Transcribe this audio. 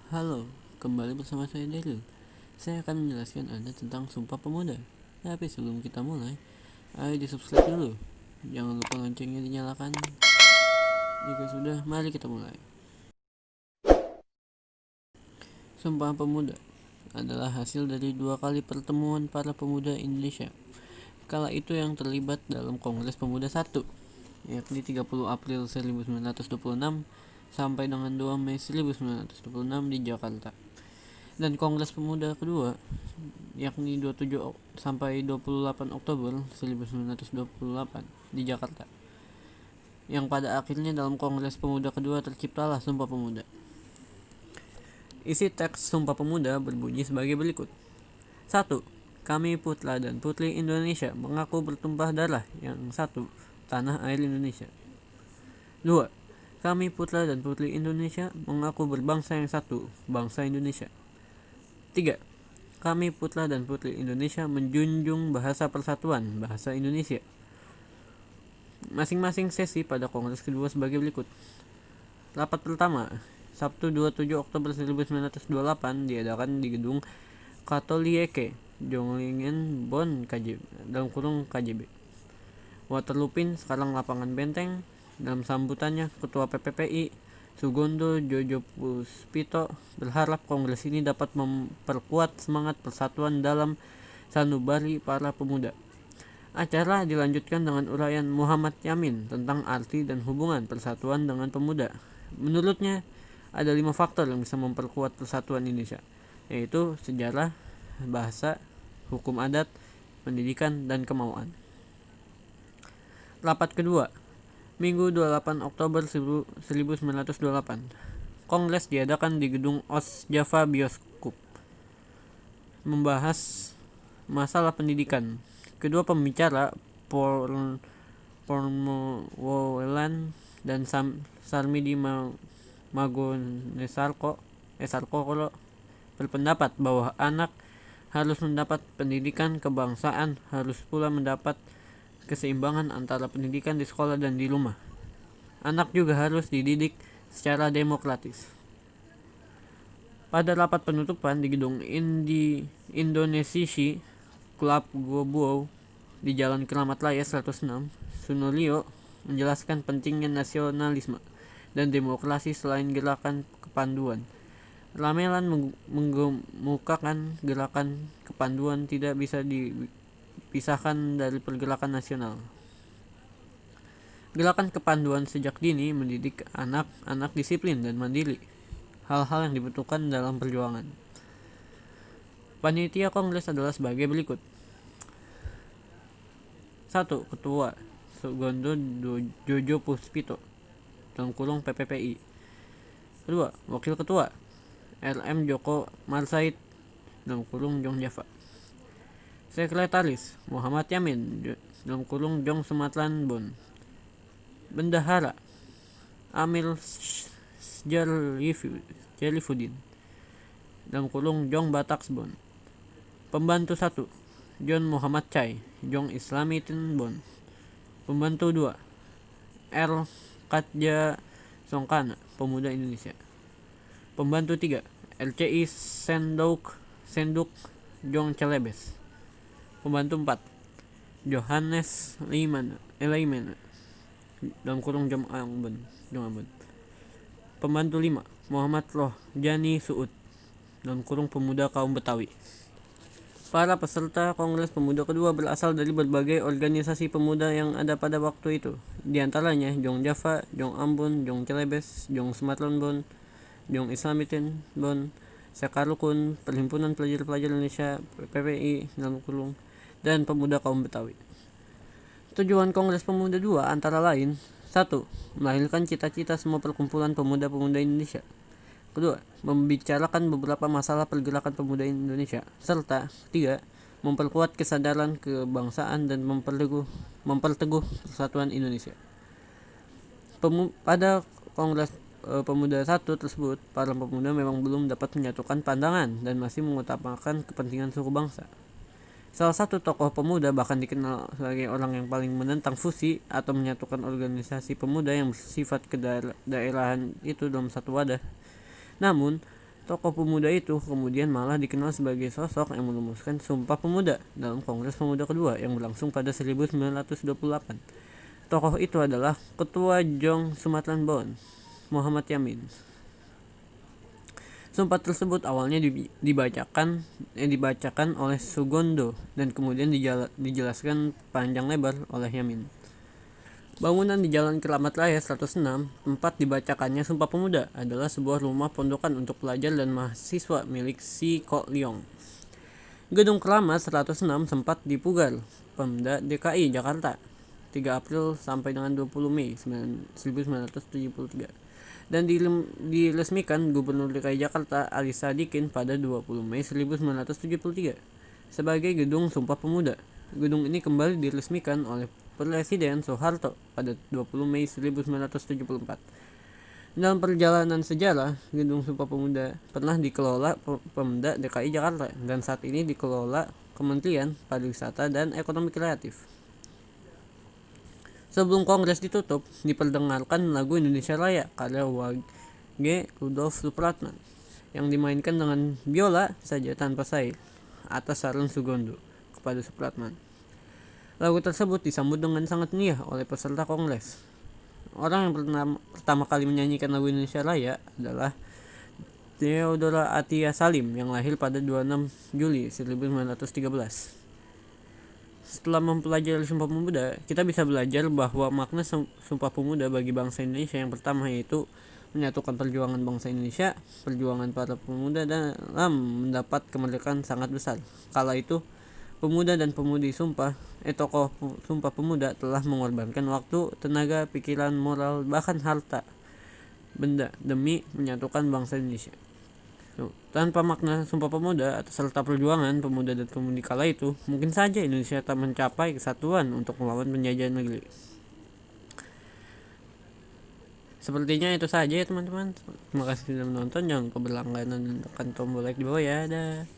Halo, kembali bersama saya Daryl. Saya akan menjelaskan Anda tentang Sumpah Pemuda. Tapi sebelum kita mulai, ayo di subscribe dulu. Jangan lupa loncengnya dinyalakan. Jika sudah, mari kita mulai. Sumpah Pemuda adalah hasil dari 2 kali pertemuan para pemuda Indonesia. Kala itu yang terlibat dalam Kongres Pemuda 1, yakni 30 April 1926 sampai dengan 2 Mei 1926 di Jakarta. Dan Kongres Pemuda kedua, yakni 27 sampai 28 Oktober 1928 di Jakarta, yang pada akhirnya dalam Kongres Pemuda kedua terciptalah Sumpah Pemuda. Isi teks Sumpah Pemuda berbunyi sebagai berikut. 1. Kami putra dan putri Indonesia mengaku bertumpah darah yang satu, tanah air Indonesia. 2. Kami putra dan putri Indonesia mengaku berbangsa yang satu, bangsa Indonesia. 3. Kami putra dan putri Indonesia menjunjung bahasa persatuan, bahasa Indonesia. Masing-masing sesi pada Kongres kedua sebagai berikut. Rapat pertama, Sabtu 27 Oktober 1928 diadakan di Gedung Katolieke, Jonglingen, Bonn, KJB. Waterloo-Pin, sekarang Lapangan Benteng. Dalam sambutannya, Ketua PPPI Sugondo Jojo Puspito berharap Kongres ini dapat memperkuat semangat persatuan dalam sanubari para pemuda. Acara dilanjutkan dengan uraian Muhammad Yamin tentang arti dan hubungan persatuan dengan pemuda. Menurutnya, ada 5 faktor yang bisa memperkuat persatuan Indonesia, yaitu sejarah, bahasa, hukum adat, pendidikan, dan kemauan. Rapat kedua, Minggu 28 Oktober 1928. Kongres diadakan di Gedung OS Java Bioskop. Membahas masalah pendidikan. Kedua pembicara, Pormowelan dan Sarmidi Magonesarko berpendapat bahwa anak harus mendapat pendidikan kebangsaan, harus pula mendapat keseimbangan antara pendidikan di sekolah dan di rumah. Anak juga harus dididik secara demokratis. Pada rapat penutupan di Gedung Indonesia Club Gobuau di Jalan Keramat Raya 106, Sunulio menjelaskan pentingnya nasionalisme dan demokrasi selain gerakan kepanduan. Ramelan mengemukakan gerakan kepanduan tidak bisa dipisahkan dari pergerakan nasional. Gerakan kepanduan sejak dini mendidik anak-anak disiplin dan mandiri, hal-hal yang dibutuhkan dalam perjuangan. Panitia Kongres adalah sebagai berikut. 1. Ketua Sugondo Jojo Puspito (PPPI). 2. Wakil Ketua RM Joko Marsaid (Jong Java). Sekretaris Muhammad Yamin (Jong Sumatran Bon). Bendahara Amil Jalifudin (Jong Bataks Bon). Pembantu 1. John Muhammad Chai (Jong Islamitin Bon). Pembantu 2. R. Katja Songkana Pemuda Indonesia. Pembantu 3. LCI Senduk Jong Celebes. Pembantu 4. Johannes Leiman Jong Ambon. Pembantu 5. Muhammad Rohjani Suud Pemuda Kaum Betawi. Para peserta Kongres Pemuda kedua berasal dari berbagai organisasi pemuda yang ada pada waktu itu. Di antaranya Jong Java, Jong Ambon, Jong Celebes, Jong Sumatran Bon, Jong Islamitin Bon, Sekarukun, Perhimpunan Pelajar-Pelajar Indonesia PPI dan Pemuda Kaum Betawi. Tujuan Kongres Pemuda 2 antara lain: 1. Melahirkan cita-cita semua perkumpulan pemuda-pemuda Indonesia. 2. Membicarakan beberapa masalah pergerakan pemuda Indonesia. Serta 3. Memperkuat kesadaran kebangsaan dan memperteguh persatuan Indonesia. Pada Kongres Pemuda 1 tersebut, para pemuda memang belum dapat menyatukan pandangan dan masih mengutamakan kepentingan suku bangsa. Salah satu tokoh pemuda bahkan dikenal sebagai orang yang paling menentang fusi atau menyatukan organisasi pemuda yang bersifat kedaerahan itu dalam satu wadah. Namun, Tokoh pemuda itu kemudian malah dikenal sebagai sosok yang merumuskan Sumpah Pemuda dalam Kongres Pemuda kedua yang berlangsung pada 1928. Tokoh itu adalah Ketua Jong Sumatran Bon, Muhammad Yamin. Sumpah tersebut awalnya dibacakan oleh Sugondo dan kemudian dijelaskan panjang lebar oleh Yamin. Bangunan di Jalan Keramat Raya 106, tempat dibacakannya Sumpah Pemuda, adalah sebuah rumah pondokan untuk pelajar dan mahasiswa milik Si Kok Leong. Gedung Keramat 106 sempat dipugar Pemda DKI Jakarta 3 April sampai dengan 20 Mei 1973 dan diresmikan Gubernur DKI Jakarta Ali Sadikin pada 20 Mei 1973 sebagai Gedung Sumpah Pemuda. Gedung ini kembali diresmikan oleh Presiden Soeharto pada 20 Mei 1974. Dalam perjalanan sejarah, Gedung Sumpah Pemuda pernah dikelola Pemda DKI Jakarta dan saat ini dikelola Kementerian Pariwisata dan Ekonomi Kreatif. Sebelum kongres ditutup, diperdengarkan lagu Indonesia Raya karya W.G. Rudolf Supratman yang dimainkan dengan biola saja tanpa sair atas saran Sugondo kepada Supratman. Lagu tersebut disambut dengan sangat meriah oleh peserta kongres. Orang yang pertama kali menyanyikan lagu Indonesia Raya adalah Theodora Atia Salim yang lahir pada 26 Juli 1913. Setelah mempelajari Sumpah Pemuda, kita bisa belajar bahwa makna Sumpah Pemuda bagi bangsa Indonesia yang pertama yaitu menyatukan perjuangan bangsa Indonesia. Perjuangan para pemuda dalam mendapat kemerdekaan sangat besar. Kala itu, pemuda dan pemudi tokoh Sumpah Pemuda telah mengorbankan waktu, tenaga, pikiran, moral, bahkan harta benda demi menyatukan bangsa Indonesia. Tanpa makna Sumpah Pemuda atau serta perjuangan pemuda dan pemudi kala itu, mungkin saja Indonesia tak mencapai kesatuan untuk melawan penjajahan negeri. Sepertinya itu saja ya teman-teman. Terima kasih sudah menonton. Jangan lupa berlangganan dan tekan tombol like di bawah ya. Dah.